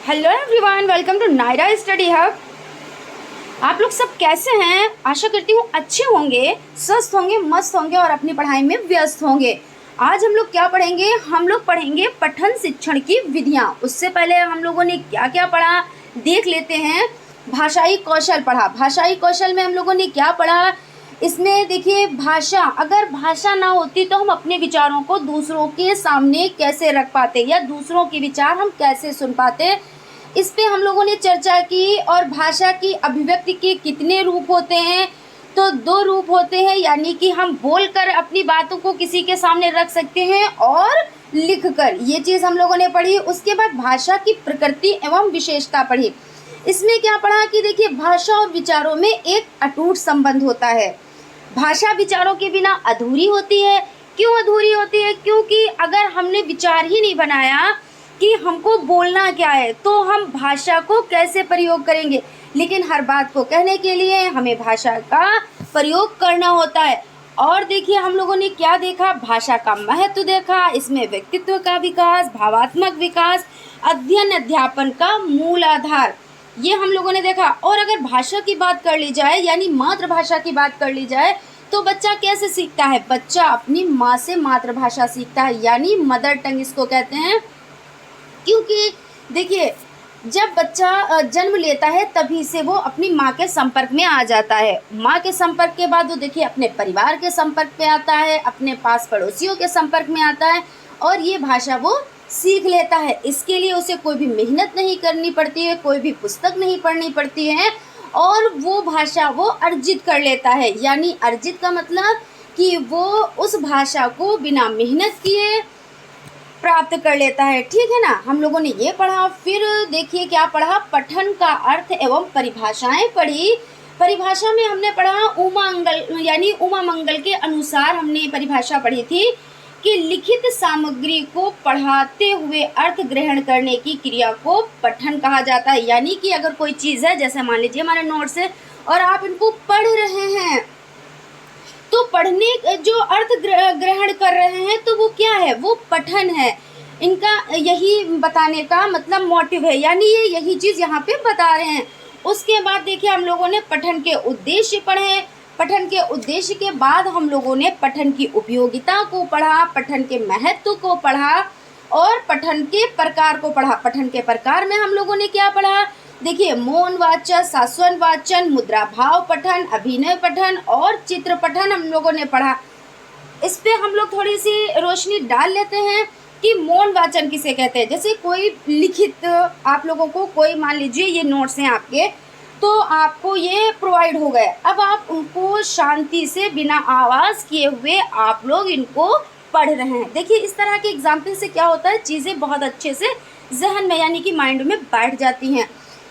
Hello everyone, welcome to Naira study hub. आप लोग सब कैसे हैं? आशा करती हूँ अच्छे होंगे, स्वस्थ होंगे, मस्त होंगे और अपनी पढ़ाई में व्यस्त होंगे। आज हम लोग क्या पढ़ेंगे? हम लोग पढ़ेंगे पठन शिक्षण की विधियाँ। उससे पहले हम लोगों ने क्या क्या पढ़ा देख लेते हैं। भाषाई कौशल पढ़ा। भाषाई कौशल में हम लोगों ने क्या पढ़ा? इसमें देखिए, भाषा, अगर भाषा ना होती तो हम अपने विचारों को दूसरों के सामने कैसे रख पाते या दूसरों के विचार हम कैसे सुन पाते, इस पे हम लोगों ने चर्चा की। और भाषा की अभिव्यक्ति के कितने रूप होते हैं? तो 2 रूप होते हैं, यानी कि हम बोलकर अपनी बातों को किसी के सामने रख सकते हैं और लिखकर। ये चीज़ हम लोगों ने पढ़ी। उसके बाद भाषा की प्रकृति एवं विशेषता पढ़ी। इसमें क्या पढ़ा कि देखिए, भाषा और विचारों में एक अटूट संबंध होता है। भाषा विचारों के बिना अधूरी होती है। क्यों अधूरी होती है? क्योंकि अगर हमने विचार ही नहीं बनाया कि हमको बोलना क्या है, तो हम भाषा को कैसे प्रयोग करेंगे? लेकिन हर बात को कहने के लिए हमें भाषा का प्रयोग करना होता है। और देखिए, हम लोगों ने क्या देखा? भाषा का महत्व देखा। इसमें व्यक्तित्व का विकास, भावात्मक विकास, अध्ययन अध्यापन का मूल आधार, ये हम लोगों ने देखा। और अगर भाषा की बात कर ली जाए, यानी मातृभाषा की बात कर ली जाए, तो बच्चा कैसे सीखता है? बच्चा अपनी माँ से मातृभाषा सीखता है, यानी मदर टंग इसको कहते हैं। क्योंकि देखिए, जब बच्चा जन्म लेता है तभी से वो अपनी माँ के संपर्क में आ जाता है। माँ के संपर्क के बाद वो देखिए अपने परिवार के संपर्क में आता है, अपने पास पड़ोसियों के संपर्क में आता है और ये भाषा वो सीख लेता है। इसके लिए उसे कोई भी मेहनत नहीं करनी पड़ती है, कोई भी पुस्तक नहीं पढ़नी पड़ती है और वो भाषा वो अर्जित कर लेता है। यानी अर्जित का मतलब कि वो उस भाषा को बिना मेहनत किए प्राप्त कर लेता है। ठीक है ना? हम लोगों ने ये पढ़ा। फिर देखिए क्या पढ़ा? पठन का अर्थ एवं परिभाषाएं पढ़ी। परिभाषा में हमने पढ़ा उमा मंगल, यानी उमा मंगल के अनुसार हमने परिभाषा पढ़ी थी कि लिखित सामग्री को पढ़ाते हुए अर्थ ग्रहण करने की क्रिया को पठन कहा जाता है। यानी कि अगर कोई चीज़ है, जैसे मान लीजिए हमारे नोट्स है और आप इनको पढ़ रहे हैं, तो पढ़ने जो अर्थ ग्रहण कर रहे हैं तो वो क्या है? वो पठन है। इनका यही बताने का मतलब मोटिव है, यानी ये यही चीज़ यहाँ पे बता रहे हैं। उसके बाद देखिए, हम लोगों ने पठन के उद्देश्य पढ़े। पठन के उद्देश्य के बाद हम लोगों ने पठन की उपयोगिता को पढ़ा, पठन के महत्व को पढ़ा और पठन के प्रकार को पढ़ा। पठन के प्रकार में हम लोगों ने क्या पढ़ा? देखिए, मौन वाचन, शाश्वत वाचन, मुद्रा भाव पठन, अभिनय पठन और चित्र पठन हम लोगों ने पढ़ा। इस पे हम लोग थोड़ी सी रोशनी डाल लेते हैं कि मौन वाचन किसे कहते हैं। जैसे कोई लिखित, आप लोगों को कोई, मान लीजिए ये नोट्स हैं आपके, तो आपको ये प्रोवाइड हो गए। अब आप उनको शांति से बिना आवाज़ किए हुए आप लोग इनको पढ़ रहे हैं। देखिए, इस तरह के एग्जाम्पल से क्या होता है? चीज़ें बहुत अच्छे से जहन में, यानी कि माइंड में बैठ जाती हैं।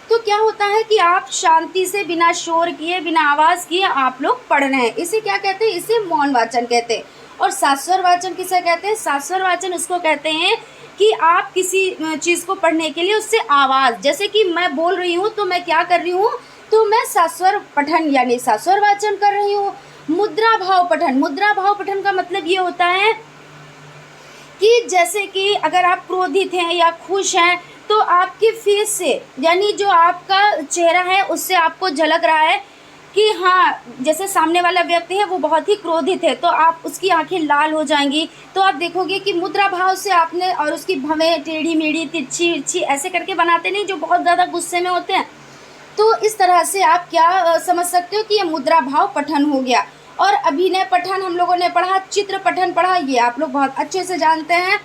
तो क्या होता है कि आप शांति से बिना शोर किए, बिना आवाज़ किए आप लोग पढ़ रहे हैं। इसे क्या कहते हैं? इसे मौन वाचन कहते हैं। और शाश्वत वाचन किसे कहते हैं? शाश्वत वाचन उसको कहते हैं कि आप किसी चीज़ को पढ़ने के लिए उससे आवाज़, जैसे कि मैं बोल रही हूँ तो मैं क्या कर रही हूँ? तो मैं शाश्वत पठन यानी शाश्वत वाचन कर रही हूँ। मुद्रा भाव पठन, मुद्रा भाव पठन का मतलब ये होता है कि जैसे कि अगर आप क्रोधित हैं या खुश हैं, तो आपके फेस से, यानी जो आपका चेहरा है उससे आपको झलक रहा है कि हाँ, जैसे सामने वाला व्यक्ति है वो बहुत ही क्रोधित है, तो आप उसकी आंखें लाल हो जाएंगी। तो आप देखोगे कि मुद्रा भाव से आपने, और उसकी भवें टेढ़ी मेढ़ी, तिरछी इर्छी ऐसे करके बनाते नहीं, जो बहुत ज़्यादा गुस्से में होते हैं। तो इस तरह से आप क्या समझ सकते हो कि ये मुद्रा भाव पठन हो गया। और अभिनय पठन हम लोगों ने पढ़ा, चित्र पठन पढ़ा, ये आप लोग बहुत अच्छे से जानते हैं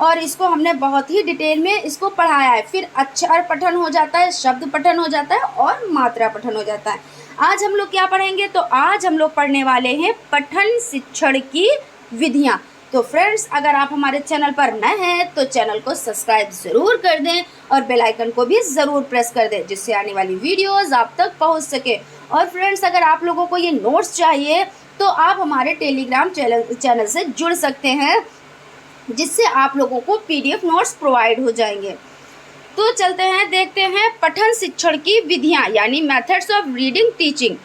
और इसको हमने बहुत ही डिटेल में इसको पढ़ाया है। फिर अक्षर पठन हो जाता है, शब्द पठन हो जाता है और मात्रा पठन हो जाता है। आज हम लोग क्या पढ़ेंगे? तो आज हम लोग पढ़ने वाले हैं पठन शिक्षण की विधियाँ। तो फ्रेंड्स, अगर आप हमारे चैनल पर नए हैं तो चैनल को सब्सक्राइब ज़रूर कर दें और बेल आइकन को भी ज़रूर प्रेस कर दें, जिससे आने वाली वीडियोस आप तक पहुंच सके। और फ्रेंड्स, अगर आप लोगों को ये नोट्स चाहिए तो आप हमारे टेलीग्राम चैनल से जुड़ सकते हैं, जिससे आप लोगों को PDF नोट्स प्रोवाइड हो जाएंगे। तो चलते हैं, देखते हैं पठन शिक्षण की विधियाँ, यानी मेथड्स ऑफ रीडिंग टीचिंग।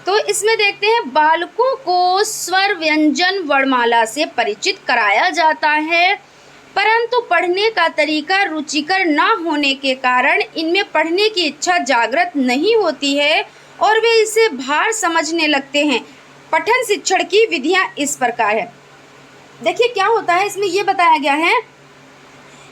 तो इसमें देखते हैं, बालकों को स्वर व्यंजन वर्णमाला से परिचित कराया जाता है। परंतु पढ़ने का तरीका रुचिकर न होने के कारण इनमें पढ़ने की इच्छा जागृत नहीं होती है और वे इसे भार समझने लगते हैं। पठन शिक्षण की विधियां इस प्रकार है। देखिए क्या होता है, इसमें ये बताया गया है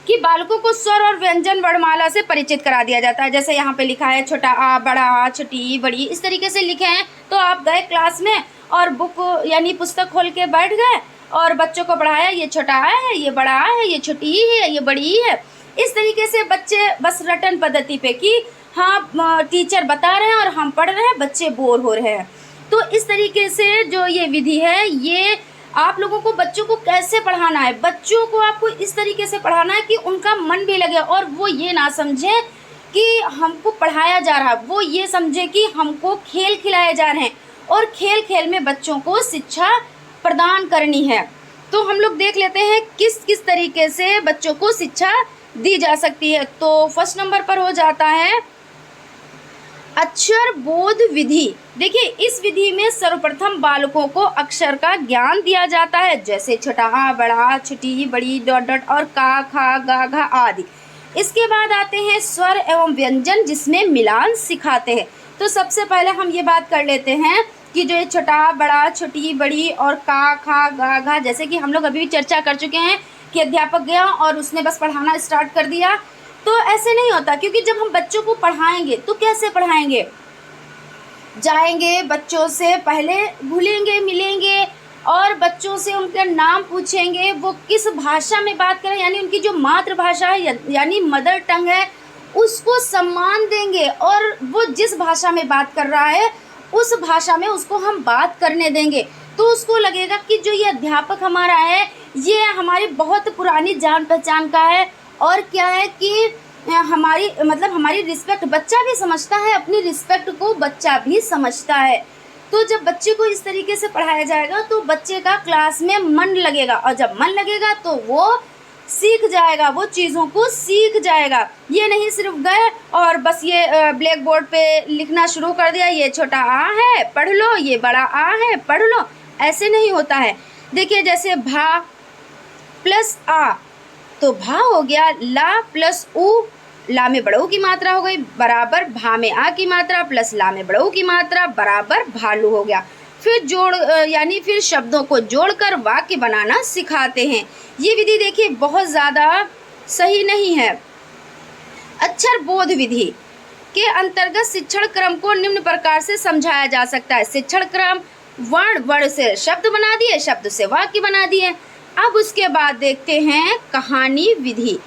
कि बालकों को स्वर और व्यंजन वर्णमाला से परिचित करा दिया जाता है। जैसे यहाँ पे लिखा है छोटा आ, बड़ा आ, छोटी बड़ी, इस तरीके से लिखे हैं। तो आप गए क्लास में और बुक यानी पुस्तक खोल के बैठ गए और बच्चों को पढ़ाया, ये छोटा आ है, ये बड़ा आ है, ये छोटी ही है, ये बड़ी ही है। इस तरीके से बच्चे बस रटन पद्धति पे कि हाँ टीचर बता रहे हैं और हम पढ़ रहे हैं, बच्चे बोर हो रहे हैं। तो इस तरीके से जो ये विधि है, ये आप लोगों को बच्चों को कैसे पढ़ाना है, बच्चों को आपको इस तरीके से पढ़ाना है कि उनका मन भी लगे और वो ये ना समझे कि हमको पढ़ाया जा रहा है, वो ये समझे कि हमको खेल खिलाए जा रहे हैं और खेल खेल में बच्चों को शिक्षा प्रदान करनी है। तो हम लोग देख लेते हैं किस किस तरीके से बच्चों को शिक्षा दी जा सकती है। तो फर्स्ट नंबर पर हो जाता है अक्षर बोध विधि। देखिए इस विधि में सर्वप्रथम बालकों को अक्षर का ज्ञान दिया जाता है, जैसे छोटा आ, बड़ा आ, छोटी बड़ी, डॉट डॉट और का, खा, गा, घा आदि। इसके बाद आते हैं स्वर एवं व्यंजन, जिसमें मिलान सिखाते हैं। तो सबसे पहले हम ये बात कर लेते हैं कि जो ये छोटा बड़ा, छोटी बड़ी और का, खा, गा, घा, जैसे कि हम लोग अभी भी चर्चा कर चुके हैं कि अध्यापक गया और उसने बस पढ़ाना स्टार्ट कर दिया। तो ऐसे नहीं होता, क्योंकि जब हम बच्चों को पढ़ाएंगे तो कैसे पढ़ाएंगे, जाएंगे बच्चों से पहले घुलेंगे मिलेंगे और बच्चों से उनका नाम पूछेंगे, वो किस भाषा में बात करें, यानी उनकी जो मातृभाषा है यानी मदर टंग है उसको सम्मान देंगे और वो जिस भाषा में बात कर रहा है उस भाषा में उसको हम बात करने देंगे। तो उसको लगेगा कि जो ये अध्यापक हमारा है ये हमारी बहुत पुरानी जान पहचान का है और क्या है कि हमारी रिस्पेक्ट, बच्चा भी समझता है, अपनी रिस्पेक्ट को बच्चा भी समझता है। तो जब बच्चे को इस तरीके से पढ़ाया जाएगा तो बच्चे का क्लास में मन लगेगा और जब मन लगेगा तो वो सीख जाएगा, वो चीज़ों को सीख जाएगा। ये नहीं सिर्फ गए और बस ये ब्लैक बोर्ड पे लिखना शुरू कर दिया, ये छोटा आ है पढ़ लो, ये बड़ा आ है पढ़ लो, ऐसे नहीं होता है। देखिए जैसे भा प्लस आ, तो भा हो गया, ला प्लस ऊ, ला में बड़ऊ की मात्रा हो गई बराबर भा में आ की मात्रा प्लस ला में बड़ऊ की मात्रा बराबर भालू हो गया। फिर फिर शब्दों को जोड़कर वाक्य बनाना सिखाते हैं। ये विधि देखिए बहुत ज़्यादा सही नहीं है। अक्षर बोध विधि के अंतर्गत शिक्षण क्रम को निम्न प्रकार से समझाया जा सकता है। शिक्षण क्रम, वर्ण से शब्द बना दिए, शब्द से वाक्य बना दिए। अब उसके बाद देखते हैं कहानी विधि।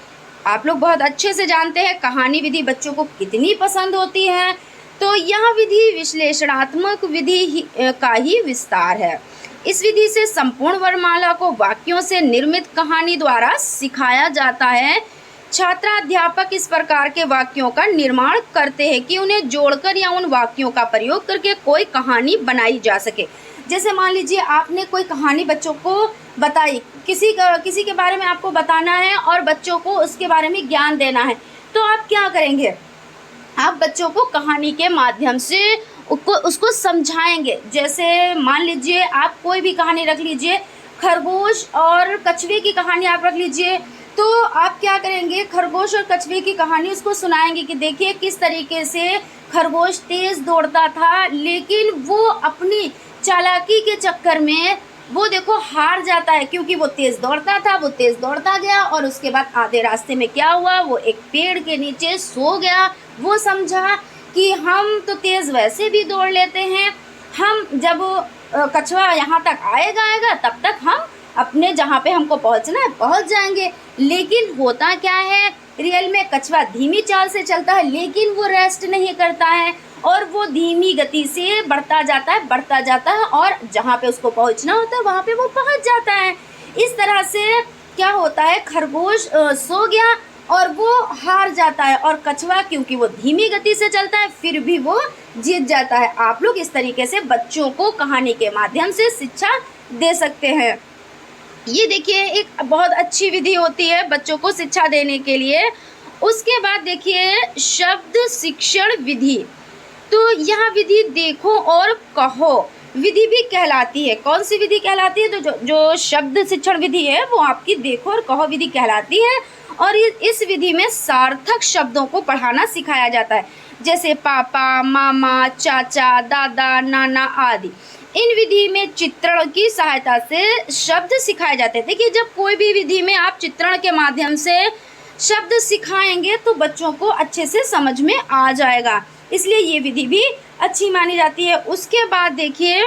आप लोग बहुत अच्छे से जानते हैं कहानी विधि बच्चों को कितनी पसंद होती है। तो यह विधि विश्लेषणात्मक विधि का ही विस्तार है। इस विधि से संपूर्ण वर्णमाला को वाक्यों से निर्मित कहानी द्वारा सिखाया जाता है। छात्राध्यापक इस प्रकार के वाक्यों का निर्माण करते हैं कि उन्हें जोड़कर या उन वाक्यों का प्रयोग करके कोई कहानी बनाई जा सके। जैसे मान लीजिए आपने कोई कहानी बच्चों को बताई, किसी के बारे में आपको बताना है और बच्चों को उसके बारे में ज्ञान देना है, तो आप क्या करेंगे, आप बच्चों को कहानी के माध्यम से उसको समझाएंगे। जैसे मान लीजिए आप कोई भी कहानी रख लीजिए, खरगोश और कछुए की कहानी आप रख लीजिए, तो आप क्या करेंगे, खरगोश और कछुए की कहानी उसको सुनाएंगे कि देखिए किस तरीके से खरगोश तेज़ दौड़ता था, लेकिन वो अपनी चालाकी के चक्कर में वो देखो हार जाता है, क्योंकि वो तेज़ दौड़ता था, वो तेज़ दौड़ता गया और उसके बाद आधे रास्ते में क्या हुआ, वो एक पेड़ के नीचे सो गया। वो समझा कि हम तो तेज़ वैसे भी दौड़ लेते हैं, हम जब कछुआ यहाँ तक आएगा तब तक हम अपने जहाँ पे हमको पहुँचना है पहुँच जाएंगे। लेकिन होता क्या है, रियल में कछुआ धीमी चाल से चलता है, लेकिन वो रेस्ट नहीं करता है और वो धीमी गति से बढ़ता जाता है और जहाँ पे उसको पहुँचना होता है वहाँ पे वो पहुँच जाता है। इस तरह से क्या होता है, खरगोश सो गया और वो हार जाता है और कछुआ क्योंकि वो धीमी गति से चलता है फिर भी वो जीत जाता है। आप लोग इस तरीके से बच्चों को कहानी के माध्यम से शिक्षा दे सकते हैं। ये देखिए एक बहुत अच्छी विधि होती है बच्चों को शिक्षा देने के लिए। उसके बाद देखिए शब्द शिक्षण विधि। तो यह विधि देखो और कहो विधि भी कहलाती है। कौन सी विधि कहलाती है? तो जो शब्द शिक्षण विधि है वो आपकी देखो और कहो विधि कहलाती है। और इस विधि में सार्थक शब्दों को पढ़ाना सिखाया जाता है, जैसे पापा, मामा, चाचा, दादा, नाना आदि। इन विधि में चित्रण की सहायता से शब्द सिखाए जाते हैं। देखिए, जब कोई भी विधि में आप चित्रण के माध्यम से शब्द सिखाएंगे तो बच्चों को अच्छे से समझ में आ जाएगा, इसलिए ये विधि भी अच्छी मानी जाती है। उसके बाद देखिए,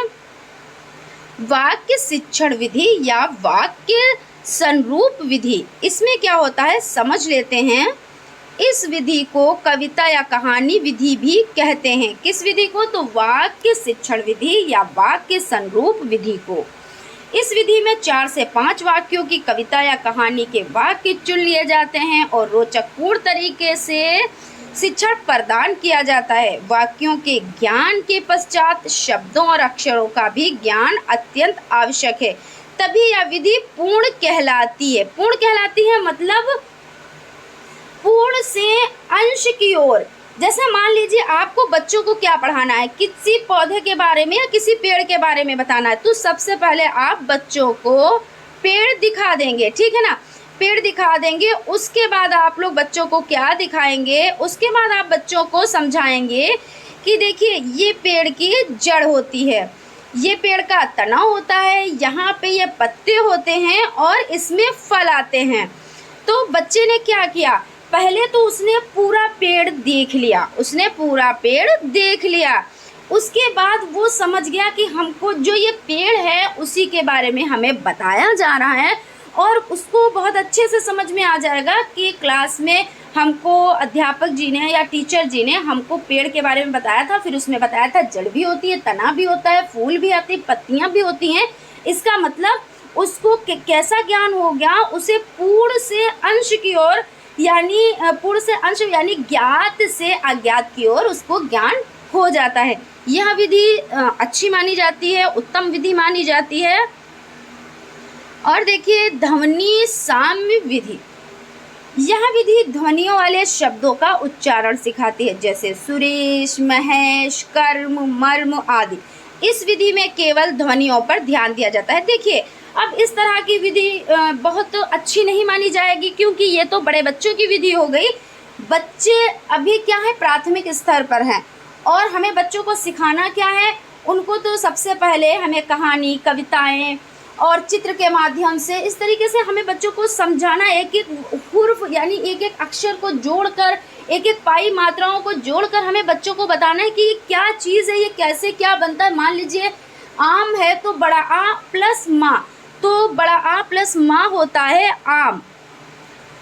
वाक्य शिक्षण विधि या वाक्य संरूप विधि, इसमें क्या होता है समझ लेते हैं। इस विधि को कविता या कहानी विधि भी कहते हैं। किस विधि को? तो वाक्य शिक्षण विधि या वाक्य संरूप विधि को। इस विधि में 4 से 5 वाक्यों की कविता या कहानी के वाक्य चुन लिए जाते हैं और रोचकपूर्ण तरीके से शिक्षण प्रदान किया जाता है। वाक्यों के ज्ञान के पश्चात शब्दों और अक्षरों का भी ज्ञान अत्यंत आवश्यक है, तभी यह विधि पूर्ण कहलाती है। पूर्ण कहलाती है मतलब पूर्ण से अंश की ओर। जैसे मान लीजिए आपको बच्चों को क्या पढ़ाना है, किसी पौधे के बारे में या किसी पेड़ के बारे में बताना है, तो सबसे पहले आप बच्चों को पेड़ दिखा देंगे, ठीक है ना, पेड़ दिखा देंगे। उसके बाद आप लोग बच्चों को क्या दिखाएंगे? उसके बाद आप बच्चों को समझाएंगे कि देखिए ये पेड़ की जड़ होती है, ये पेड़ का तना होता है, यहाँ पे ये पत्ते होते हैं और इसमें फल आते हैं। तो बच्चे ने क्या किया? पहले तो उसने पूरा पेड़ देख लिया, उसके बाद वो समझ गया कि हमको जो ये पेड़ है उसी के बारे में हमें बताया जा रहा है, और उसको बहुत अच्छे से समझ में आ जाएगा कि क्लास में हमको अध्यापक जी ने या टीचर जी ने हमको पेड़ के बारे में बताया था। फिर उसमें बताया था जड़ भी होती है, तना भी होता है, फूल भी आते हैं, पत्तियाँ भी होती हैं। इसका मतलब उसको कैसा ज्ञान हो गया? उसे पूर्ण से अंश की ओर, यानी पूर्ण से अंश यानी ज्ञात से अज्ञात की ओर उसको ज्ञान हो जाता है। यह विधि अच्छी मानी जाती है, उत्तम विधि मानी जाती है। और देखिए, ध्वनि साम्य विधि, यह विधि ध्वनियों वाले शब्दों का उच्चारण सिखाती है, जैसे सुरेश, महेश, कर्म, मर्म आदि। इस विधि में केवल ध्वनियों पर ध्यान दिया जाता है। देखिए, अब इस तरह की विधि बहुत अच्छी नहीं मानी जाएगी, क्योंकि ये तो बड़े बच्चों की विधि हो गई। बच्चे अभी क्या है, प्राथमिक स्तर पर हैं, और हमें बच्चों को सिखाना क्या है? उनको तो सबसे पहले हमें कहानी, कविताएं और चित्र के माध्यम से इस तरीके से हमें बच्चों को समझाना, एक एक हुर्फ यानी एक एक अक्षर को जोड़कर, एक एक पाई मात्राओं को जोड़कर हमें बच्चों को बताना है कि ये क्या चीज़ है, ये कैसे क्या बनता है। मान लीजिए आम है तो बड़ा आ प्लस माँ, तो बड़ा आ प्लस माँ होता है आम।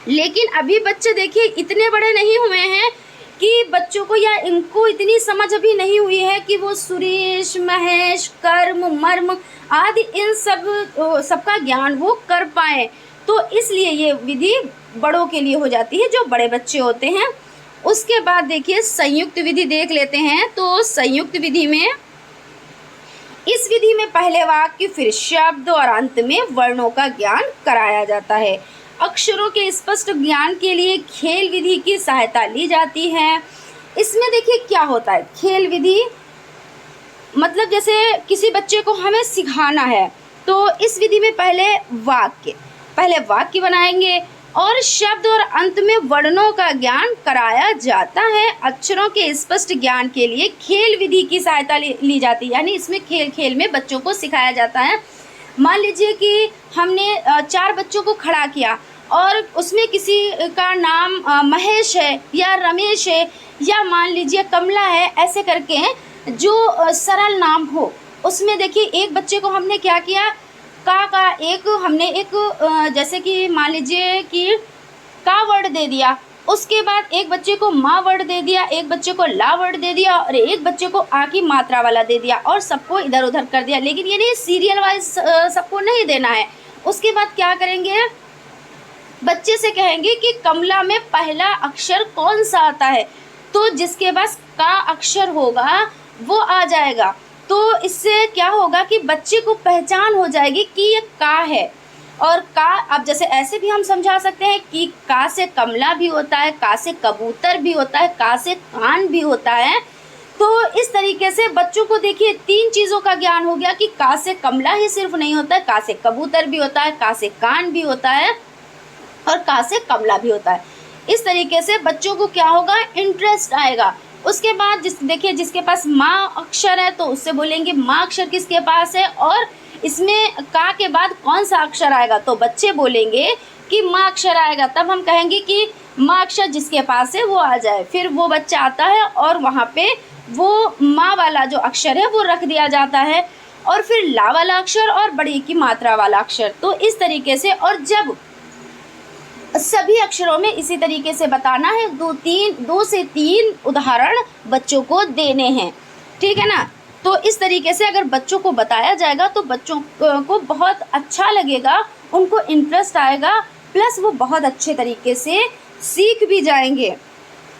लेकिन अभी बच्चे देखिए इतने बड़े नहीं हुए हैं कि बच्चों को या इनको इतनी समझ अभी नहीं हुई है कि वो सुरेश, महेश, कर्म, मर्म आदि इन सबका ज्ञान वो कर पाए। तो इसलिए ये विधि बड़ों के लिए हो जाती है, जो बड़े बच्चे होते हैं। उसके बाद देखिए, संयुक्त विधि देख लेते हैं। तो संयुक्त विधि में, इस विधि में पहले वाक्य, फिर शब्द और अंत में वर्णों का ज्ञान कराया जाता है। अक्षरों के स्पष्ट ज्ञान के लिए खेल विधि की सहायता ली जाती है। इसमें देखिए क्या होता है, खेल विधि मतलब जैसे किसी बच्चे को हमें सिखाना है, तो इस विधि में पहले वाक्य बनाएंगे और शब्द और अंत में वर्णों का ज्ञान कराया जाता है। अक्षरों के स्पष्ट ज्ञान के लिए खेल विधि की सहायता ली जाती है, यानी इसमें खेल में बच्चों को सिखाया जाता है। मान लीजिए कि हमने 4 बच्चों को खड़ा किया और उसमें किसी का नाम महेश है या रमेश है या मान लीजिए कमला है, ऐसे करके जो सरल नाम हो। उसमें देखिए एक बच्चे को हमने क्या किया, हमने एक जैसे कि मान लीजिए कि का वर्ड दे दिया, उसके बाद एक बच्चे को माँ वर्ड दे दिया, एक बच्चे को ला वर्ड दे दिया और एक बच्चे को आ की मात्रा वाला दे दिया और सबको इधर उधर कर दिया। लेकिन ये नहीं सीरियल वाइज सबको नहीं देना है। उसके बाद क्या करेंगे, बच्चे से कहेंगे कि कमला में पहला अक्षर कौन सा आता है, तो जिसके पास का अक्षर होगा वो आ जाएगा। तो इससे क्या होगा कि बच्चे को पहचान हो जाएगी कि ये का है। और का, अब जैसे ऐसे भी हम समझा सकते हैं कि का से कमला भी होता है, का से कबूतर भी होता है, का से कान भी होता है। तो इस तरीके से बच्चों को देखिए 3 चीज़ों का ज्ञान हो गया कि का से कमला ही सिर्फ नहीं होता है, का से कबूतर भी होता है, का से कान भी होता है और का से कमला भी होता है। इस तरीके से बच्चों को क्या होगा, इंटरेस्ट आएगा। उसके बाद देखिए जिसके पास माँ अक्षर है तो उससे बोलेंगे माँ अक्षर किसके पास है, और इसमें का के बाद कौन सा अक्षर आएगा, तो बच्चे बोलेंगे कि माँ अक्षर आएगा। तब हम कहेंगे कि माँ अक्षर जिसके पास है वो आ जाए। फिर वो बच्चा आता है और वहाँ पे वो माँ वाला जो अक्षर है वो रख दिया जाता है, और फिर ला वाला अक्षर और बड़ी की मात्रा वाला अक्षर। तो इस तरीके से, और जब सभी अक्षरों में इसी तरीके से बताना है, 2 से 3 उदाहरण बच्चों को देने हैं, ठीक है ना। तो इस तरीके से अगर बच्चों को बताया जाएगा तो बच्चों को बहुत अच्छा लगेगा, उनको इंटरेस्ट आएगा, प्लस वो बहुत अच्छे तरीके से सीख भी जाएंगे।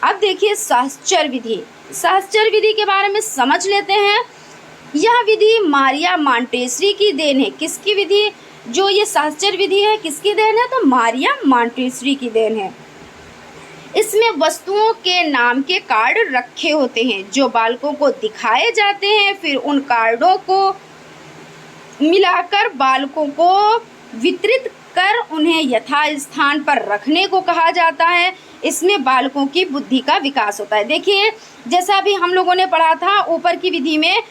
अब देखिए सहचर विधि। सहचर विधि के बारे में समझ लेते हैं। यह विधि मारिया मॉन्टेसरी की देन है। किसकी विधि, जो ये सहचर विधि है किसकी देन है, तो मारिया मॉन्टेसरी की देन है। इसमें वस्तुओं के नाम के कार्ड रखे होते हैं जो बालकों को दिखाए जाते हैं, फिर उन कार्डों को मिलाकर बालकों को वितरित कर उन्हें यथास्थान पर रखने को कहा जाता है। इसमें बालकों की बुद्धि का विकास होता है। देखिए जैसा अभी हम लोगों ने पढ़ा था ऊपर की विधि में,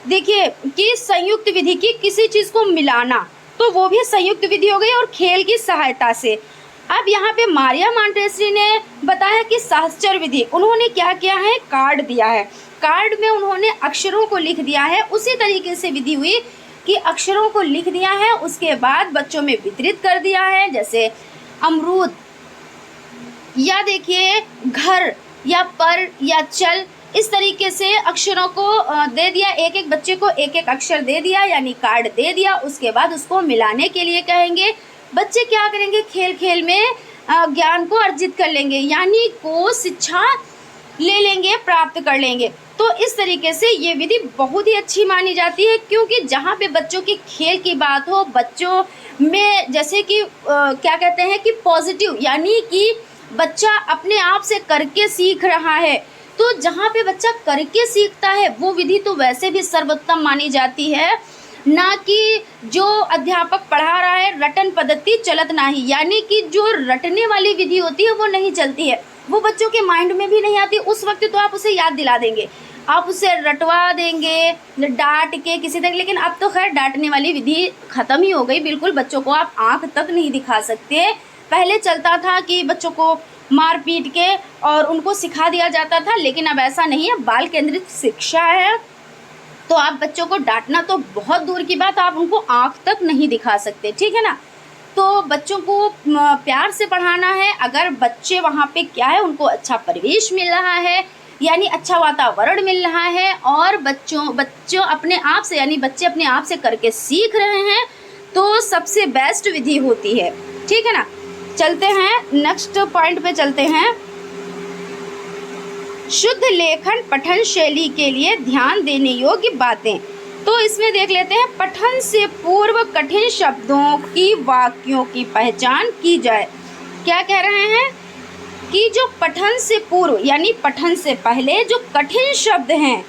देखिए कि संयुक्त विधि की किसी चीज़ को मिलाना, तो वो भी संयुक्त विधि हो गई और खेल की सहायता से। अब यहाँ पे मारिया मॉन्टेसरी ने बताया कि सहचर विधि, उन्होंने क्या किया है, कार्ड दिया है, कार्ड में उन्होंने अक्षरों को लिख दिया है। उसी तरीके से विधि हुई कि अक्षरों को लिख दिया है, उसके बाद बच्चों में वितरित कर दिया है, जैसे अमरूद, या देखिए घर, या पर, या चल, इस तरीके से अक्षरों को दे दिया, एक एक बच्चे को एक एक अक्षर दे दिया, यानी कार्ड दे दिया। उसके बाद उसको मिलाने के लिए कहेंगे। बच्चे क्या करेंगे, खेल खेल में ज्ञान को अर्जित कर लेंगे, यानी को शिक्षा ले लेंगे, प्राप्त कर लेंगे। तो इस तरीके से ये विधि बहुत ही अच्छी मानी जाती है, क्योंकि जहाँ पे बच्चों की खेल की बात हो, बच्चों में जैसे कि क्या कहते हैं कि पॉजिटिव, यानी कि बच्चा अपने आप से करके सीख रहा है, तो जहाँ पे बच्चा करके सीखता है वो विधि तो वैसे भी सर्वोत्तम मानी जाती है, ना कि जो अध्यापक पढ़ा रहा है रटन पद्धति चलत नाही, यानी कि जो रटने वाली विधि होती है वो नहीं चलती है, वो बच्चों के माइंड में भी नहीं आती। उस वक्त तो आप उसे याद दिला देंगे, आप उसे रटवा देंगे डांट के किसी तक, लेकिन अब तो खैर डांटने वाली विधि ख़त्म ही हो गई, बिल्कुल बच्चों को आप आँख तक नहीं दिखा सकते। पहले चलता था कि बच्चों को मार पीट के और उनको सिखा दिया जाता था, लेकिन अब ऐसा नहीं है, बाल केंद्रित शिक्षा है, तो आप बच्चों को डांटना तो बहुत दूर की बात, आप उनको आँख तक नहीं दिखा सकते, ठीक है ना। तो बच्चों को प्यार से पढ़ाना है। अगर बच्चे वहाँ पे क्या है, उनको अच्छा परिवेश मिल रहा है, यानी अच्छा वातावरण मिल रहा है, और बच्चों अपने आप से, यानी बच्चे अपने आप से करके सीख रहे हैं, तो सबसे बेस्ट विधि होती है, ठीक है ना। चलते हैं नेक्स्ट पॉइंट पे चलते हैं। शुद्ध लेखन पठन शैली के लिए ध्यान देने योग्य बातें। तो इसमें देख लेते हैं, पठन से पूर्व कठिन शब्दों की वाक्यों की पहचान की जाए। क्या कह रहे हैं कि जो पठन से पूर्व यानी पठन से पहले जो कठिन शब्द हैं,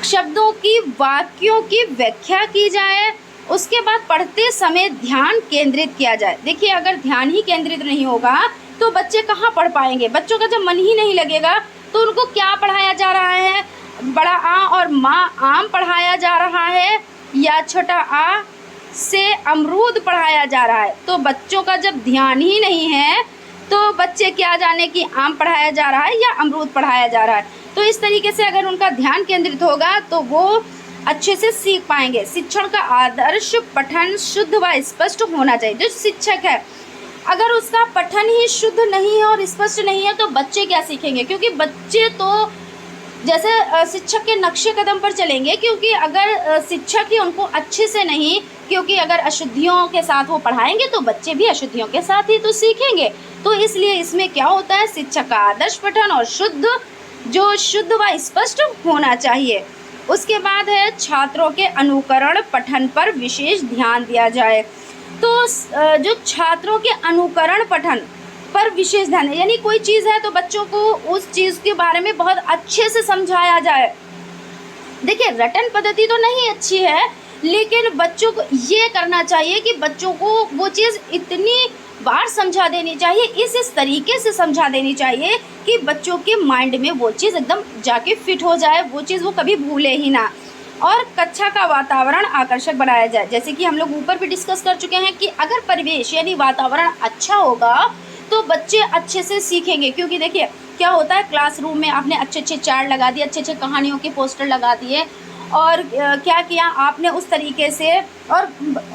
शब्दों की वाक्यों की व्याख्या की जाए, उसके बाद पढ़ते समय ध्यान केंद्रित किया जाए। देखिए अगर ध्यान ही केंद्रित नहीं होगा तो बच्चे कहाँ पढ़ पाएंगे, बच्चों का जब मन ही नहीं लगेगा तो उनको क्या पढ़ाया जा रहा है, बड़ा आ और माँ आम पढ़ाया जा रहा है, या छोटा आ से अमरूद पढ़ाया जा रहा है। तो बच्चों का जब ध्यान ही नहीं है तो बच्चे क्या जाने कि आम पढ़ाया जा रहा है या अमरूद पढ़ाया जा रहा है। तो इस तरीके से अगर उनका ध्यान केंद्रित होगा तो वो अच्छे से सीख पाएंगे। शिक्षण का आदर्श पठन शुद्ध व स्पष्ट होना चाहिए। जो शिक्षक है अगर उसका पठन ही शुद्ध नहीं है और स्पष्ट नहीं है तो बच्चे क्या सीखेंगे, क्योंकि बच्चे तो जैसे शिक्षक के नक्शे कदम पर चलेंगे, क्योंकि अगर शिक्षक ही उनको अच्छे से नहीं, क्योंकि अगर अशुद्धियों के साथ वो पढ़ाएंगे तो बच्चे भी अशुद्धियों के साथ ही तो सीखेंगे। तो इसलिए इसमें क्या होता है, शिक्षक का आदर्श पठन और शुद्ध व स्पष्ट होना चाहिए। उसके बाद है छात्रों के अनुकरण पठन पर विशेष ध्यान दिया जाए। तो जो छात्रों के अनुकरण पठन पर विशेष ध्यान है, यानी कोई चीज़ है तो बच्चों को उस चीज़ के बारे में बहुत अच्छे से समझाया जाए, देखिए रटन पद्धति तो नहीं अच्छी है, लेकिन बच्चों को ये करना चाहिए कि बच्चों को वो चीज़ इतनी बार समझा देनी चाहिए, इस तरीके से समझा देनी चाहिए कि बच्चों के माइंड में वो चीज़ एकदम जाके फिट हो जाए, वो चीज़ वो कभी भूले ही ना। और कक्षा का वातावरण आकर्षक बनाया जाए। जैसे कि हम लोग ऊपर भी डिस्कस कर चुके हैं कि अगर परिवेश यानी वातावरण अच्छा होगा तो बच्चे अच्छे से सीखेंगे। क्योंकि देखिए क्या होता है, क्लासरूम में आपने अच्छे अच्छे चार्ट लगा दिए, अच्छे अच्छे कहानियों के पोस्टर लगा दिए, और क्या किया आपने उस तरीके से। और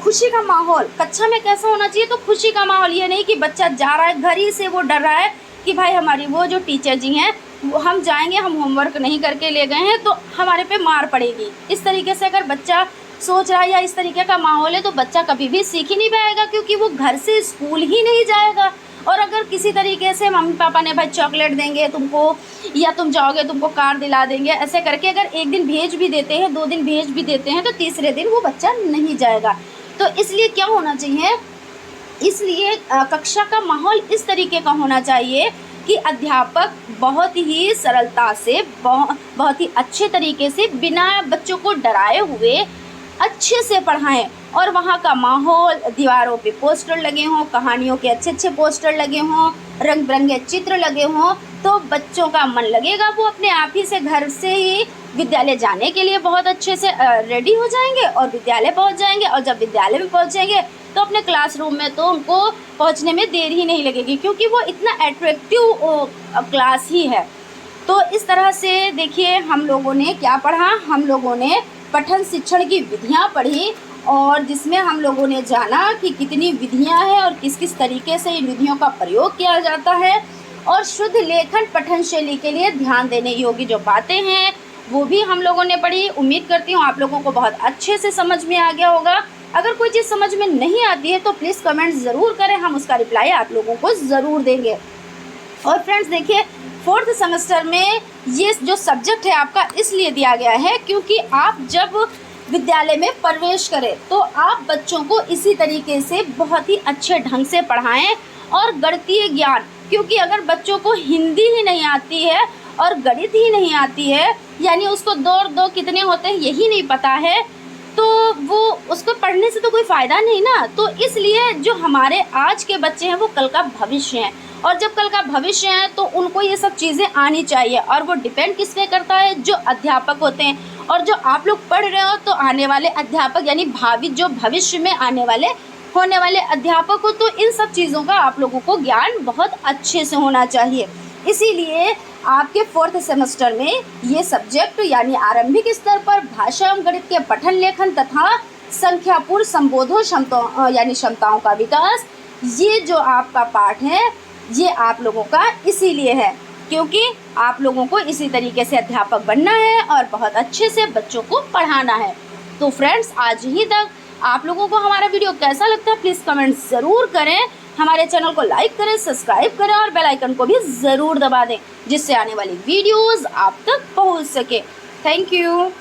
खुशी का माहौल कक्षा में कैसा होना चाहिए, तो खुशी का माहौल, ये नहीं कि बच्चा जा रहा है घर ही से वो डर रहा है कि भाई हमारी वो जो टीचर जी हैं वो हम जाएंगे, हम होमवर्क नहीं करके ले गए हैं तो हमारे पे मार पड़ेगी। इस तरीके से अगर बच्चा सोच रहा है या इस तरीके का माहौल है तो बच्चा कभी भी सीख ही नहीं पाएगा, क्योंकि वो घर से स्कूल ही नहीं जाएगा। और अगर किसी तरीके से मम्मी पापा ने भाई चॉकलेट देंगे तुमको, या तुम जाओगे तुमको कार दिला देंगे, ऐसे करके अगर एक दिन भेज भी देते हैं, 2 दिन भेज भी देते हैं, तो तीसरे दिन वो बच्चा नहीं जाएगा। तो इसलिए क्या होना चाहिए, इसलिए कक्षा का माहौल इस तरीके का होना चाहिए कि अध्यापक बहुत ही सरलता से, बहुत ही अच्छे तरीके से, बिना बच्चों को डराए हुए अच्छे से पढ़ाएं। और वहाँ का माहौल, दीवारों पे पोस्टर लगे हों, कहानियों के अच्छे अच्छे पोस्टर लगे हों, रंग बिरंगे चित्र लगे हों, तो बच्चों का मन लगेगा, वो अपने आप ही से घर से ही विद्यालय जाने के लिए बहुत अच्छे से रेडी हो जाएंगे और विद्यालय पहुँच जाएंगे। और जब विद्यालय में पहुँचेंगे तो अपने क्लासरूम में तो उनको पहुँचने में देर ही नहीं लगेगी, क्योंकि वो इतना एट्रैक्टिव क्लास ही है। तो इस तरह से देखिए हम लोगों ने क्या पढ़ा, हम लोगों ने पठन शिक्षण की विधियाँ पढ़ी, और जिसमें हम लोगों ने जाना कि कितनी विधियाँ हैं और किस किस तरीके से इन विधियों का प्रयोग किया जाता है। और शुद्ध लेखन पठन शैली के लिए ध्यान देने योग्य जो बातें हैं वो भी हम लोगों ने पढ़ी। उम्मीद करती हूँ आप लोगों को बहुत अच्छे से समझ में आ गया होगा। अगर कोई चीज़ समझ में नहीं आती है तो प्लीज़ कमेंट ज़रूर करें, हम उसका रिप्लाई आप लोगों को ज़रूर देंगे। और फ्रेंड्स देखिए 4th सेमेस्टर में ये जो सब्जेक्ट है आपका इसलिए दिया गया है क्योंकि आप जब विद्यालय में प्रवेश करें तो आप बच्चों को इसी तरीके से बहुत ही अच्छे ढंग से पढ़ाएं। और गणितीय ज्ञान, क्योंकि अगर बच्चों को हिंदी ही नहीं आती है और गणित ही नहीं आती है, यानी उसको 2 और 2 कितने होते हैं यही नहीं पता है, तो वो उसको पढ़ने से तो कोई फ़ायदा नहीं ना। तो इसलिए जो हमारे आज के बच्चे हैं वो कल का भविष्य हैं, और जब कल का भविष्य है तो उनको ये सब चीज़ें आनी चाहिए। और वो डिपेंड किस पे करता है, जो अध्यापक होते हैं। और जो आप लोग पढ़ रहे हो तो आने वाले अध्यापक, यानी भावी जो भविष्य में आने वाले होने वाले अध्यापक हो, तो इन सब चीज़ों का आप लोगों को ज्ञान बहुत अच्छे से होना चाहिए। इसीलिए आपके 4th सेमेस्टर में ये सब्जेक्ट यानी आरंभिक स्तर पर भाषा एवं गणित के पठन लेखन तथा संख्यापूर्ण संबोधन क्षमताओं का विकास, ये जो आपका पाठ है ये आप लोगों का इसीलिए है क्योंकि आप लोगों को इसी तरीके से अध्यापक बनना है और बहुत अच्छे से बच्चों को पढ़ाना है। तो फ्रेंड्स आज ही तक आप लोगों को हमारा वीडियो कैसा लगता है प्लीज़ कमेंट ज़रूर करें। हमारे चैनल को लाइक करें, सब्सक्राइब करें और बेल आइकन को भी ज़रूर दबा दें, जिससे आने वाली वीडियोस आप तक पहुंच सके। Thank you.